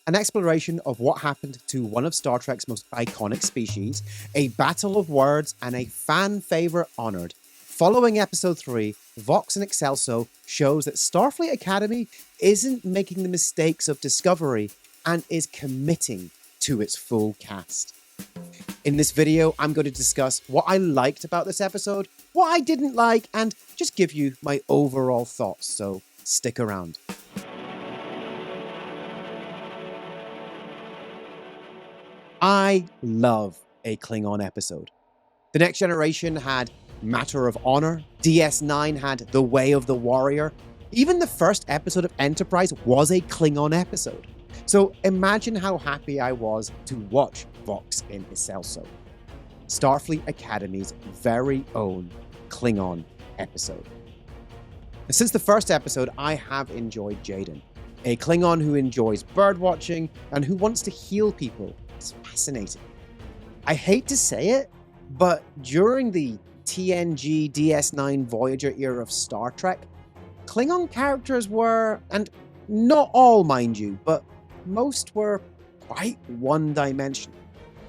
an exploration of what happened to one of Star Trek's most iconic species, a battle of words, and a fan favorite honored. Following episode 3, Vox In Excelso shows that Starfleet Academy isn't making the mistakes of Discovery and is committing to its full cast. In this video, I'm going to discuss what I liked about this episode, what I didn't like, and just give you my overall thoughts, so stick around. I love a Klingon episode. The Next Generation had Matter of Honor, DS9 had The Way of the Warrior, even the first episode of Enterprise was a Klingon episode. So imagine how happy I was to watch Vox In Excelso, Starfleet Academy's very own Klingon episode. Since the first episode, I have enjoyed Jaden, a Klingon who enjoys birdwatching and who wants to heal people. It's fascinating. I hate to say it, but during the TNG DS9 Voyager era of Star Trek, Klingon characters were, and not all mind you, but most were quite one-dimensional.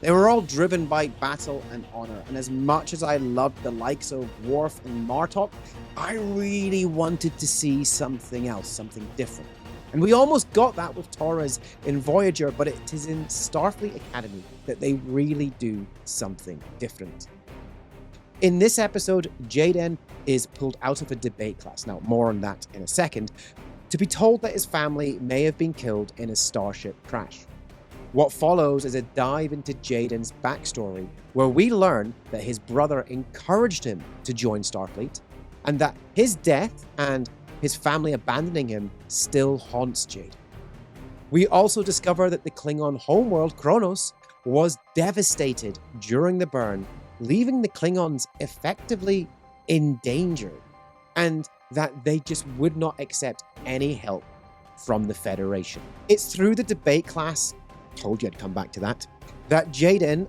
They were all driven by battle and honor, and as much as I loved the likes of Worf and Martok, I really wanted to see something else, something different. And we almost got that with Torres in Voyager, but it is in Starfleet Academy that they really do something different. In this episode, Jaden is pulled out of a debate class, now more on that in a second, to be told that his family may have been killed in a starship crash. What follows is a dive into Jaden's backstory, where we learn that his brother encouraged him to join Starfleet, and that his death and his family abandoning him still haunts Jaden. We also discover that the Klingon homeworld, Kronos, was devastated during the burn, leaving the Klingons effectively endangered, and that they just would not accept any help from the Federation. It's through the debate class, told you I'd come back to that Jaden,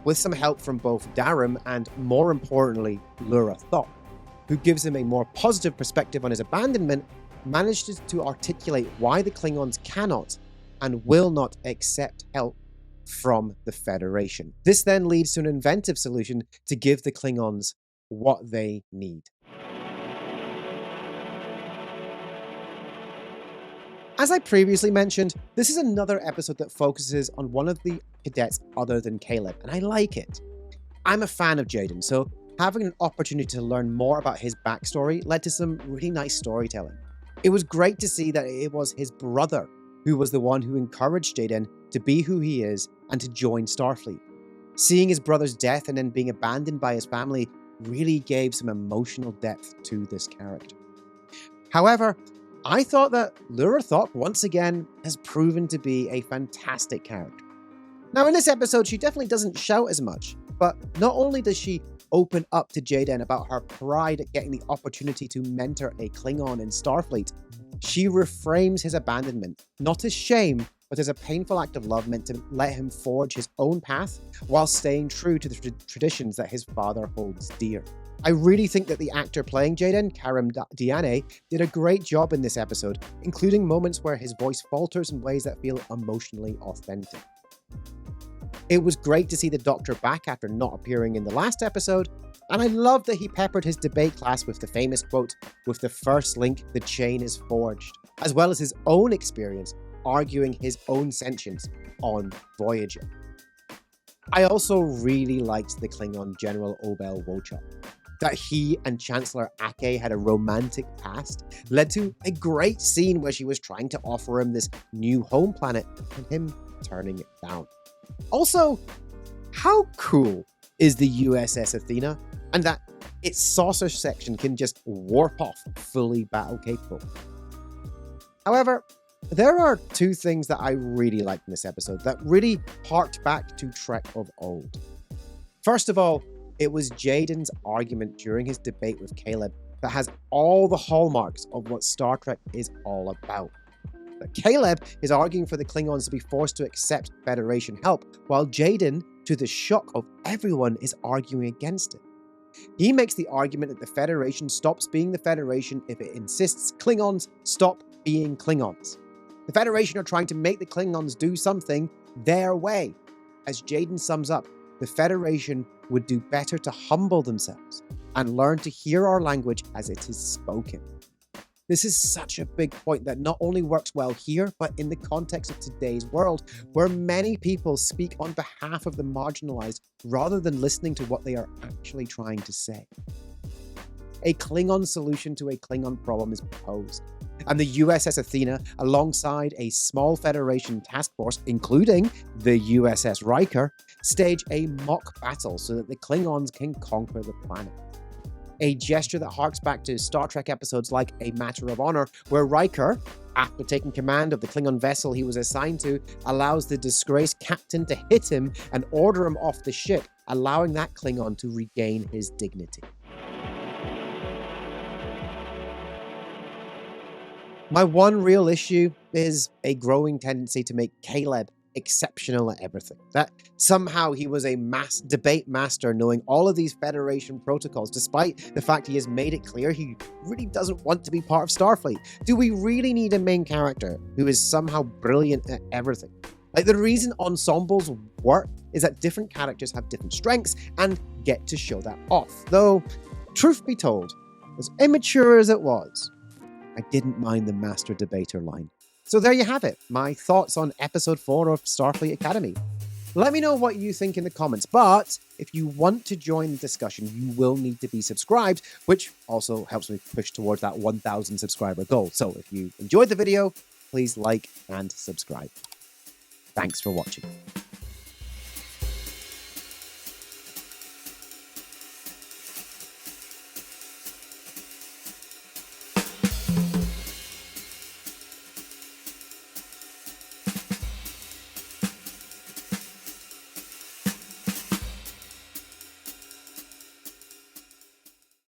with some help from both Darum and, more importantly, Lura Thop, who gives him a more positive perspective on his abandonment, manages to articulate why the Klingons cannot and will not accept help from the Federation. This then leads to an inventive solution to give the Klingons what they need. As I previously mentioned, this is another episode that focuses on one of the cadets other than Caleb, and I like it. I'm a fan of Jaden, so having an opportunity to learn more about his backstory led to some really nice storytelling. It was great to see that it was his brother who was the one who encouraged Jaden to be who he is and to join Starfleet. Seeing his brother's death and then being abandoned by his family really gave some emotional depth to this character. However, I thought that Lura Thop once again has proven to be a fantastic character. Now in this episode, she definitely doesn't shout as much, but not only does she open up to Jaden about her pride at getting the opportunity to mentor a Klingon in Starfleet, she reframes his abandonment, not as shame, but as a painful act of love meant to let him forge his own path while staying true to the traditions that his father holds dear. I really think that the actor playing Jaden, Karim Diane, did a great job in this episode, including moments where his voice falters in ways that feel emotionally authentic. It was great to see the Doctor back after not appearing in the last episode, and I love that he peppered his debate class with the famous quote, "With the first link, the chain is forged," as well as his own experience arguing his own sentience on Voyager. I also really liked the Klingon General Obel Wochop. That he and Chancellor Ake had a romantic past led to a great scene where she was trying to offer him this new home planet and him turning it down. Also, how cool is the USS Athena, and that its saucer section can just warp off fully battle capable. However, there are two things that I really liked in this episode that really harked back to Trek of old. First of all, it was Jaden's argument during his debate with Caleb that has all the hallmarks of what Star Trek is all about. But Caleb is arguing for the Klingons to be forced to accept Federation help, while Jaden, to the shock of everyone, is arguing against it. He makes the argument that the Federation stops being the Federation if it insists Klingons stop being Klingons. The Federation are trying to make the Klingons do something their way. As Jaden sums up, the Federation would do better to humble themselves and learn to hear our language as it is spoken. This is such a big point that not only works well here, but in the context of today's world, where many people speak on behalf of the marginalized rather than listening to what they are actually trying to say. A Klingon solution to a Klingon problem is proposed, and the USS Athena, alongside a small Federation task force, including the USS Riker, stage a mock battle so that the Klingons can conquer the planet. A gesture that harks back to Star Trek episodes like A Matter of Honor, where Riker, after taking command of the Klingon vessel he was assigned to, allows the disgraced captain to hit him and order him off the ship, allowing that Klingon to regain his dignity. My one real issue is a growing tendency to make Caleb exceptional at everything. That somehow he was a debate master knowing all of these Federation protocols, despite the fact he has made it clear he really doesn't want to be part of Starfleet. Do we really need a main character who is somehow brilliant at everything? Like, the reason ensembles work is that different characters have different strengths and get to show that off. Though, truth be told, as immature as it was, I didn't mind the master debater line. So there you have it, my thoughts on episode 4 of Starfleet Academy. Let me know what you think in the comments, but if you want to join the discussion, you will need to be subscribed, which also helps me push towards that 1,000 subscriber goal. So if you enjoyed the video, please like and subscribe. Thanks for watching.